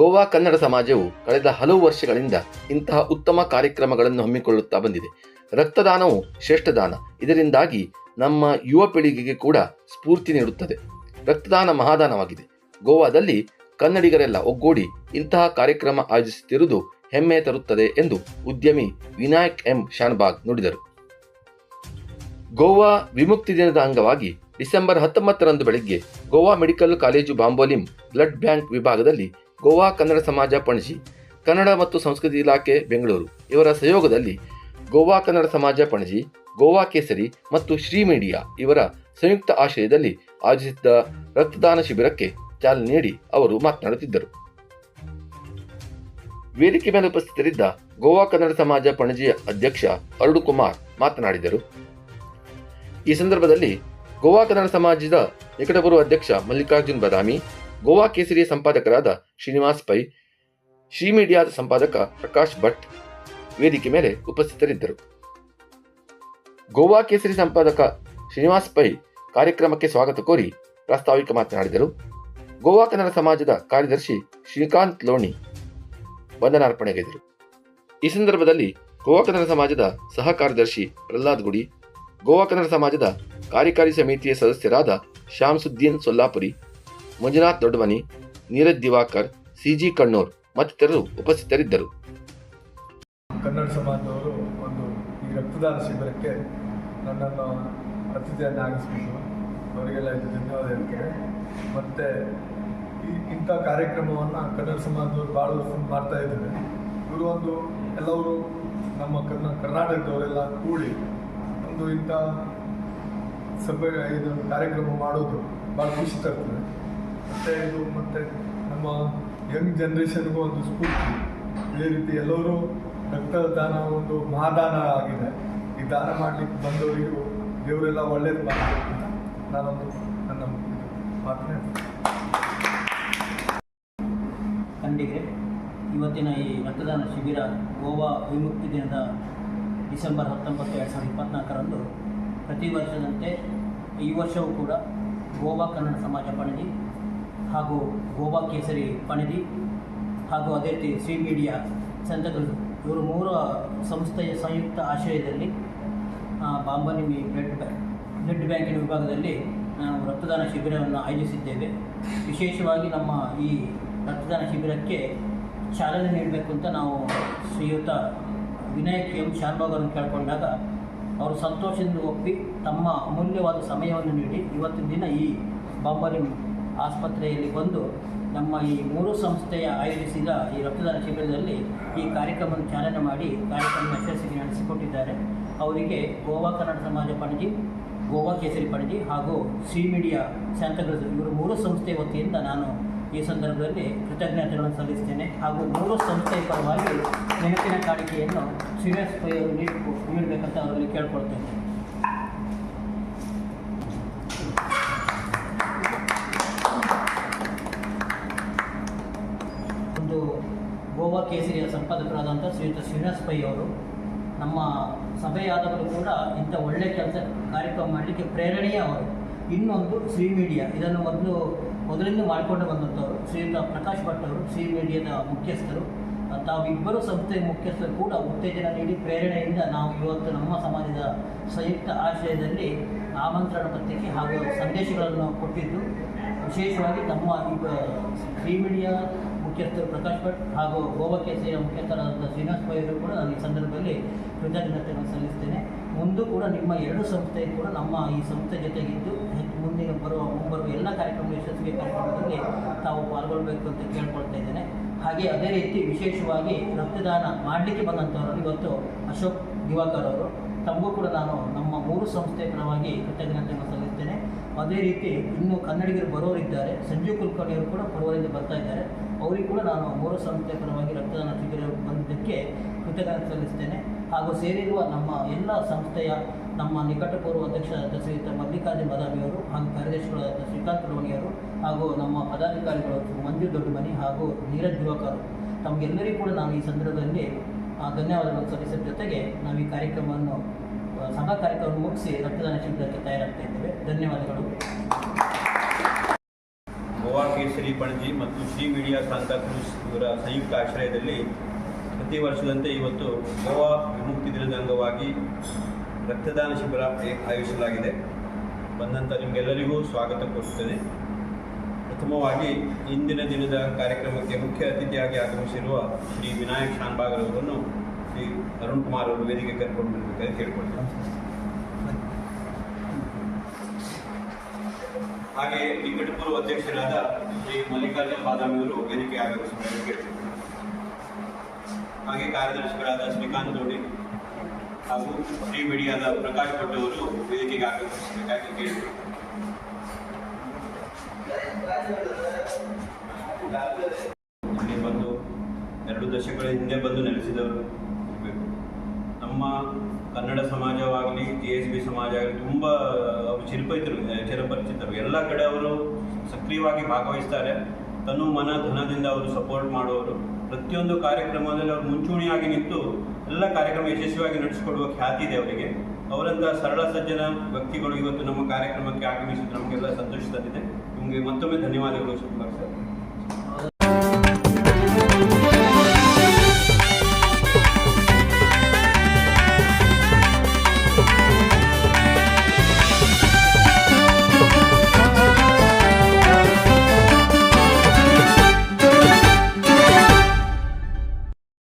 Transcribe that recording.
ಗೋವಾ ಕನ್ನಡ ಸಮಾಜವು ಕಳೆದ ಹಲವು ವರ್ಷಗಳಿಂದ ಇಂತಹ ಉತ್ತಮ ಕಾರ್ಯಕ್ರಮಗಳನ್ನು ಹಮ್ಮಿಕೊಳ್ಳುತ್ತಾ ಬಂದಿದೆ. ರಕ್ತದಾನವು ಶ್ರೇಷ್ಠ ದಾನ. ಇದರಿಂದಾಗಿ ನಮ್ಮ ಯುವ ಪೀಳಿಗೆಗೆ ಕೂಡ ಸ್ಫೂರ್ತಿ ನೀಡುತ್ತದೆ. ರಕ್ತದಾನ ಮಹಾದಾನವಾಗಿದೆ. ಗೋವಾದಲ್ಲಿ ಕನ್ನಡಿಗರೆಲ್ಲ ಒಗ್ಗೂಡಿ ಇಂತಹ ಕಾರ್ಯಕ್ರಮ ಆಯೋಜಿಸುತ್ತಿರುವುದು ಹೆಮ್ಮೆ ತರುತ್ತದೆ ಎಂದು ಉದ್ಯಮಿ ವಿನಾಯಕ್ ಎಂ ಶಾನ್ಭಾಗ್ ನುಡಿದರು. ಗೋವಾ ವಿಮುಕ್ತಿ ದಿನದ ಅಂಗವಾಗಿ ಡಿಸೆಂಬರ್ 19ರಂದು ಬೆಳಗ್ಗೆ Goa medical college Bambolim blood bank ವಿಭಾಗದಲ್ಲಿ ಗೋವಾ ಕನ್ನಡ ಸಮಾಜ ಪಣಜಿ, ಕನ್ನಡ ಮತ್ತು ಸಂಸ್ಕೃತಿ ಇಲಾಖೆ ಬೆಂಗಳೂರು ಇವರ ಸಹಯೋಗದಲ್ಲಿ ಗೋವಾ ಕನ್ನಡ ಸಮಾಜ ಪಣಜಿ, ಗೋವಾ ಕೇಸರಿ ಮತ್ತು ಶ್ರೀ ಮೀಡಿಯಾ ಇವರ ಸಂಯುಕ್ತ ಆಶ್ರಯದಲ್ಲಿ ಆಯೋಜಿಸಿದ್ದ ರಕ್ತದಾನ ಶಿಬಿರಕ್ಕೆ ಚಾಲನೆ ನೀಡಿ ಅವರು ಮಾತನಾಡುತ್ತಿದ್ದರು. ವೇದಿಕೆ ಮೇಲೆ ಉಪಸ್ಥಿತರಿದ್ದ ಗೋವಾ ಕನ್ನಡ ಸಮಾಜ ಪಣಜಿಯ ಅಧ್ಯಕ್ಷ ಅರುಣ್ ಕುಮಾರ್ ಮಾತನಾಡಿದರು. ಈ ಸಂದರ್ಭದಲ್ಲಿ ಗೋವಾ ಕನ್ನಡ ಸಮಾಜದ ನಿಕಟಪೂರ್ವ ಅಧ್ಯಕ್ಷ ಮಲ್ಲಿಕಾರ್ಜುನ್ ಬದಾಮಿ, ಗೋವಾ ಕೇಸರಿಯ ಸಂಪಾದಕರಾದ ಶ್ರೀನಿವಾಸ್ ಪೈ, ಶ್ರೀ ಮೀಡಿಯಾದ ಸಂಪಾದಕ ಪ್ರಕಾಶ್ ಭಟ್ ವೇದಿಕೆ ಮೇಲೆ ಉಪಸ್ಥಿತರಿದ್ದರು. ಗೋವಾ ಕೇಸರಿ ಸಂಪಾದಕ ಶ್ರೀನಿವಾಸ್ ಪೈ ಕಾರ್ಯಕ್ರಮಕ್ಕೆ ಸ್ವಾಗತ ಕೋರಿ ಪ್ರಾಸ್ತಾವಿಕ ಮಾತನಾಡಿದರು. ಗೋವಾ ಕನ್ನಡ ಸಮಾಜದ ಕಾರ್ಯದರ್ಶಿ ಶ್ರೀಕಾಂತ್ ಲೋಣಿ ವಂದನಾರ್ಪಣೆಗೈದರು. ಈ ಸಂದರ್ಭದಲ್ಲಿ ಗೋವಾ ಕನ್ನಡ ಸಮಾಜದ ಸಹ ಕಾರ್ಯದರ್ಶಿ ಪ್ರಹ್ಲಾದ್ ಗುಡಿ, ಗೋವಾ ಕನ್ನಡ ಸಮಾಜದ ಕಾರ್ಯಕಾರಿ ಸಮಿತಿಯ ಸದಸ್ಯರಾದ ಶಾಮ್ಸುದ್ದೀನ್ ಸೊಲ್ಲಾಪುರಿ, ಮಂಜುನಾಥ್ ದೊಡ್ಡಮನಿ, ನೀರಜ್ ದಿವಾಕರ್, ಸಿಜಿ ಕಣ್ಣೂರ್ ಮತ್ತಿತರರು ಉಪಸ್ಥಿತರಿದ್ದರು. ಕನ್ನಡ ಸಮಾಜದವರು ಒಂದು ಈ ರಕ್ತದಾನ ಶಿಬಿರಕ್ಕೆ ನನ್ನನ್ನು ಅತಿಥಿಯನ್ನಾಗಿಸಬೇಕು. ಅವರಿಗೆಲ್ಲ ಇದು ಧನ್ಯವಾದ ಹೇಳ್ತೇನೆ. ಮತ್ತು ಇಂಥ ಕಾರ್ಯಕ್ರಮವನ್ನು ಕನ್ನಡ ಸಮಾಜದವರು ಭಾಳ ವರ್ಷ ಮಾಡ್ತಾ ಇದ್ದಾರೆ. ಇವರು ಒಂದು ಎಲ್ಲವರು ನಮ್ಮ ಕರ್ನಾಟಕದವರೆಲ್ಲ ಕೂಡಿ ಒಂದು ಇಂಥ ಸಭೆ ಇದು ಕಾರ್ಯಕ್ರಮ ಮಾಡೋದು ಭಾಳ ಖುಷಿ ತರ್ತದೆ. ಮತ್ತು ನಮ್ಮ ಯಂಗ್ ಜನ್ರೇಷನ್ಗೂ ಒಂದು ಸ್ಫೂರ್ತಿ. ಇದೇ ರೀತಿ ಎಲ್ಲರೂ ರಕ್ತದಾನ ಒಂದು ಮಹಾದಾನ ಆಗಿದೆ. ಈ ದಾನ ಮಾಡಲಿಕ್ಕೆ ಬಂದವರಿಗೂ ದೇವರೆಲ್ಲ ಒಳ್ಳೇದು ಮಾಡಬೇಕು ಅಂತ ನಾನೊಂದು ನನ್ನ ಮಾತನ್ನ ಕನ್ನಡಿಗರೇ, ಇವತ್ತಿನ ಈ ರಕ್ತದಾನ ಶಿಬಿರ ಗೋವಾ ವಿಮುಕ್ತಿ ದಿನದ ಡಿಸೆಂಬರ್ 19, 2024ರಂದು ಪ್ರತಿ ವರ್ಷದಂತೆ ಈ ವರ್ಷವೂ ಕೂಡ ಗೋವಾ ಕನ್ನಡ ಸಮಾಜ ಪಣಜಿ ಹಾಗೂ ಗೋವಾ ಕೇಸರಿ ಪಣಜಿ ಹಾಗೂ ಅದೇ ರೀತಿ ಶ್ರೀ ಮೀಡಿಯಾ ಸಂತಕರು ಇವರು 3 ಸಂಸ್ಥೆಯ ಸಂಯುಕ್ತ ಆಶ್ರಯದಲ್ಲಿ ಬಾಂಬೋಲಿಂ ಬ್ಲಡ್ ಬ್ಯಾಂಕಿನ ವಿಭಾಗದಲ್ಲಿ ನಾವು ರಕ್ತದಾನ ಶಿಬಿರವನ್ನು ಆಯೋಜಿಸಿದ್ದೇವೆ. ವಿಶೇಷವಾಗಿ ನಮ್ಮ ಈ ರಕ್ತದಾನ ಶಿಬಿರಕ್ಕೆ ಚಾಲನೆ ನೀಡಬೇಕು ಅಂತ ನಾವು ಶ್ರೀಯುತ ವಿನಾಯಕ್ ಎಂ ಶಾನ್ಭಾಗ್ ಅವರನ್ನು ಕೇಳಿಕೊಂಡಾಗ ಅವರು ಸಂತೋಷದಿಂದ ಒಪ್ಪಿ ತಮ್ಮ ಅಮೂಲ್ಯವಾದ ಸಮಯವನ್ನು ನೀಡಿ ಇವತ್ತಿನ ದಿನ ಈ ಬಾಂಬೋಲಿಂ ಆಸ್ಪತ್ರೆಯಲ್ಲಿ ಬಂದು ನಮ್ಮ ಈ 3 ಸಂಸ್ಥೆಯ ಆಯೋಜಿಸಿದ ಈ ರಕ್ತದಾನ ಶಿಬಿರದಲ್ಲಿ ಈ ಕಾರ್ಯಕ್ರಮವನ್ನು ಚಾಲನೆ ಮಾಡಿ ಕಾರ್ಯಕ್ರಮ ಯಶಸ್ವಿಗೆ ನಡೆಸಿಕೊಟ್ಟಿದ್ದಾರೆ. ಅವರಿಗೆ ಗೋವಾ ಕನ್ನಡ ಸಮಾಜ ಪಣಜಿ, ಗೋವಾ ಕೇಸರಿ ಪಣಜಿ ಹಾಗೂ ಶ್ರೀ ಮೀಡಿಯಾ ಶಾಂತಗ್ರಜ್ ಇವರು 3 ಸಂಸ್ಥೆಯ ವತಿಯಿಂದ ನಾನು ಈ ಸಂದರ್ಭದಲ್ಲಿ ಕೃತಜ್ಞತೆಗಳನ್ನು ಸಲ್ಲಿಸ್ತೇನೆ. ಹಾಗೂ 3 ಸಂಸ್ಥೆಯ ಪರವಾಗಿ ನೆನಪಿನ ಕಾಣಿಕೆಯನ್ನು ಶ್ರೀನಿವಾಸ್ ಪೈ ಅವರು ನೀಡಬೇಕಂತ ಅವರಲ್ಲಿ ಕೇಳ್ಕೊಳ್ತೇನೆ. ಒಂದು ಗೋವಾ ಕೇಸರಿಯ ಸಂಪಾದಕರಾದಂಥ ಶ್ರೀಯುತ ಶ್ರೀನಿವಾಸ್ ಪೈ ಅವರು ನಮ್ಮ ಸಭೆಯಾದವರು ಕೂಡ ಇಂಥ ಒಳ್ಳೆಯ ಕಾರ್ಯಕ್ರಮ ಮಾಡಲಿಕ್ಕೆ ಪ್ರೇರಣೆಯೇ ಅವರು. ಇನ್ನೊಂದು ಶ್ರೀ ಮೀಡಿಯಾ, ಇದನ್ನು ಮೊದಲಿಂದ ಮಾಡಿಕೊಂಡು ಬಂದಂಥವರು ಶ್ರೀಯುತ ಪ್ರಕಾಶ್ ಭಟ್ ಅವರು ಶ್ರೀ ಮೀಡಿಯಾದ ಮುಖ್ಯಸ್ಥರು. ತಾವಿಬ್ಬರು ಸಂಸ್ಥೆಯ ಮುಖ್ಯಸ್ಥರು ಕೂಡ ಉತ್ತೇಜನ ನೀಡಿ ಪ್ರೇರಣೆಯಿಂದ ನಾವು ಇವತ್ತು ನಮ್ಮ ಸಮಾಜದ ಸಂಯುಕ್ತ ಆಶ್ರಯದಲ್ಲಿ ಆಮಂತ್ರಣ ಪತ್ರಿಕೆ ಹಾಗೂ ಸಂದೇಶಗಳನ್ನು ಕೊಟ್ಟಿದ್ದು, ವಿಶೇಷವಾಗಿ ನಮ್ಮ ಈಗ ಶ್ರೀ ಮೀಡಿಯಾ ಮುಖ್ಯಸ್ಥರು ಪ್ರಕಾಶ್ ಭಟ್ ಹಾಗೂ ಗೋವಾ ಕೇಸರಿಯ ಮುಖ್ಯಸ್ಥರಾದ ಶ್ರೀನಿವಾಸ್ ಪೈ ಅವರು ಕೂಡ ನಾನು ಈ ಸಂದರ್ಭದಲ್ಲಿ ಕೃತಜ್ಞತೆಯನ್ನು ಸಲ್ಲಿಸ್ತೇನೆ. ಮುಂದೂ ಕೂಡ ನಿಮ್ಮ 2 ಸಂಸ್ಥೆಯು ಕೂಡ ನಮ್ಮ ಈ ಸಂಸ್ಥೆ ಜೊತೆಗಿದ್ದು ಮುಂದಿನ ಮುಂಬರುವ ಎಲ್ಲ ಕಾರ್ಯಕ್ರಮ ಯಶಸ್ವಿ ಕಾರ್ಯಕ್ರಮದಲ್ಲಿ ತಾವು ಪಾಲ್ಗೊಳ್ಳಬೇಕು ಅಂತ ಕೇಳ್ಕೊಳ್ತಾ ಇದ್ದೇನೆ. ಹಾಗೆ ಅದೇ ರೀತಿ ವಿಶೇಷವಾಗಿ ರಕ್ತದಾನ ಮಾಡಲಿಕ್ಕೆ ಬಂದಂಥವರು ಇವತ್ತು ಅಶೋಕ್ ದಿವಾಕರ್ ಅವರು, ತಮಗೂ ಕೂಡ ನಾನು ನಮ್ಮ 3 ಸಂಸ್ಥೆಯ ಪರವಾಗಿ ಕೃತಜ್ಞತೆಯನ್ನು ಸಲ್ಲಿಸ್ತೇನೆ. ಅದೇ ರೀತಿ ಇನ್ನು ಕನ್ನಡಿಗರು ಬರೋರಿದ್ದಾರೆ, ಸಂಜೀವ್ ಕುಲಕರ್ಣಿಯವರು ಕೂಡ ಪರವರಿಂದ ಬರ್ತಾ ಇದ್ದಾರೆ. ಅವರಿಗೂ ಕೂಡ ನಾನು 3 ಸಂಸ್ಥೆಯ ಪರವಾಗಿ ರಕ್ತದಾನ ಶಿಬಿರ ಬಂದಿದ್ದಕ್ಕೆ ಕೃತಜ್ಞತೆ ಸಲ್ಲಿಸ್ತೇನೆ. ಹಾಗೂ ಸೇರಿರುವ ನಮ್ಮ ಎಲ್ಲ ಸಂಸ್ಥೆಯ ನಮ್ಮ ನಿಕಟಪೂರ್ವ ಅಧ್ಯಕ್ಷರಾದ ಶ್ರೀಯುತ ಮಲ್ಲಿಕಾರ್ಜುನ್ ಬದಾಮಿಯವರು ಹಾಗೂ ಕಾರ್ಯದರ್ಶಿಗಳಾದ ಶ್ರೀಕಾಂತ್ ಲೋಣಿಯವರು ಹಾಗೂ ನಮ್ಮ ಪದಾಧಿಕಾರಿಗಳು ಮಂಜು ದೊಡ್ಡಮನಿ ಹಾಗೂ ನೀರಜ್ ದಿವಾಕರ್, ತಮಗೆಲ್ಲರಿಗೂ ಕೂಡ ನಾನು ಈ ಸಂದರ್ಭದಲ್ಲಿ ಧನ್ಯವಾದಗಳನ್ನು ಸಲ್ಲಿಸಿದ ಜೊತೆಗೆ ನಾವು ಈ ಕಾರ್ಯಕ್ರಮವನ್ನು ಸಭಾ ಕಾರ್ಯಕ್ರಮ ಮುಗಿಸಿ ರಕ್ತದಾನ ಶಿಬಿರಕ್ಕೆ ತಯಾರಾಗ್ತಾ ಇದ್ದೇವೆ. ಧನ್ಯವಾದಗಳು. ಗೋವಾ ಕೇಸರಿ ಕೇಸರಿ ಪಣಜಿ ಮತ್ತು ಶ್ರೀ ಮೀಡಿಯಾ ಸಾಂತಾಕ್ರೂಸ್ ಇವರ ಸಂಯುಕ್ತ ಆಶ್ರಯದಲ್ಲಿ ಪ್ರತಿ ವರ್ಷದಂತೆ ಇವತ್ತು ಗೋವಾ ವಿಮುಕ್ತಿ ದಿನದ ಅಂಗವಾಗಿ ರಕ್ತದಾನ ಶಿಬಿರ ಆಯೋಜಿಸಲಾಗಿದೆ. ಬಂದಂಥ ನಿಮಗೆಲ್ಲರಿಗೂ ಸ್ವಾಗತ ಕೋರುತ್ತೇನೆ. ಪ್ರಥಮವಾಗಿ ಇಂದಿನ ದಿನದ ಕಾರ್ಯಕ್ರಮಕ್ಕೆ ಮುಖ್ಯ ಅತಿಥಿಯಾಗಿ ಆಗಮಿಸಿರುವ ಶ್ರೀ ವಿನಾಯಕ್ ಶಾನ್ಭಾಗರ್ ಅವರನ್ನು ಶ್ರೀ ಅರುಣ್ ಕುಮಾರ್ ಅವರು ವೇದಿಕೆ ಕರ್ಕೊಂಡು ಬರಬೇಕಾಗಿ ಕೇಳಿಕೊಳ್ತೇನೆ. ಹಾಗೆ ನಿಕಟಪೂರ್ವ ಅಧ್ಯಕ್ಷರಾದ ಶ್ರೀ ಮಲ್ಲಿಕಾರ್ಜುನ್ ಬಾದಾಮಿ ಅವರು ವೇದಿಕೆ ಆಗಮಿಸಬೇಕಾಗಿ ಕೇಳ್ತೇನೆ. ಹಾಗೆ ಕಾರ್ಯದರ್ಶಿಗಳಾದ ಶ್ರೀಕಾಂತ್ ಲೋಣಿ ಹಾಗೂ ಶ್ರೀ ಮೀಡಿಯಾದ ಪ್ರಕಾಶ್ ಭಟ್ ಅವರು ವೇದಿಕೆಗೆ ಆಗಮಿಸಬೇಕಾಗಿ ಕೇಳ್ತೇನೆ. ಇಲ್ಲಿ ಬಂದು 2 ದಶಕಗಳ ಹಿಂದೆ ಬಂದು ನೆಲೆಸಿದವರು ಇರಬೇಕು. ನಮ್ಮ ಕನ್ನಡ ಸಮಾಜವಾಗಲಿ JSB ಸಮಾಜ ಆಗಲಿ ತುಂಬ ಅವರು ಚಿರಪರಿಚಿತರು. ಎಲ್ಲ ಕಡೆ ಅವರು ಸಕ್ರಿಯವಾಗಿ ಭಾಗವಹಿಸ್ತಾರೆ. ತನು ಮನ ಧನದಿಂದ ಅವರು ಸಪೋರ್ಟ್ ಮಾಡುವವರು. ಪ್ರತಿಯೊಂದು ಕಾರ್ಯಕ್ರಮದಲ್ಲಿ ಅವರು ಮುಂಚೂಣಿಯಾಗಿ ನಿಂತು ಎಲ್ಲ ಕಾರ್ಯಕ್ರಮ ಯಶಸ್ವಿಯಾಗಿ ನಡೆಸಿಕೊಡುವ ಖ್ಯಾತಿ ಇದೆ ಅವರಿಗೆ. ಅವರಂಥ ಸರಳ ಸಜ್ಜನ ವ್ಯಕ್ತಿಗಳು ಇವತ್ತು ನಮ್ಮ ಕಾರ್ಯಕ್ರಮಕ್ಕೆ ಆಗಮಿಸಿದ್ದು ನಮಗೆಲ್ಲ ಸಂತೋಷ ತಂದಿದೆ. ನಿಮಗೆ ಮತ್ತೊಮ್ಮೆ ಧನ್ಯವಾದಗಳು ಸರ್.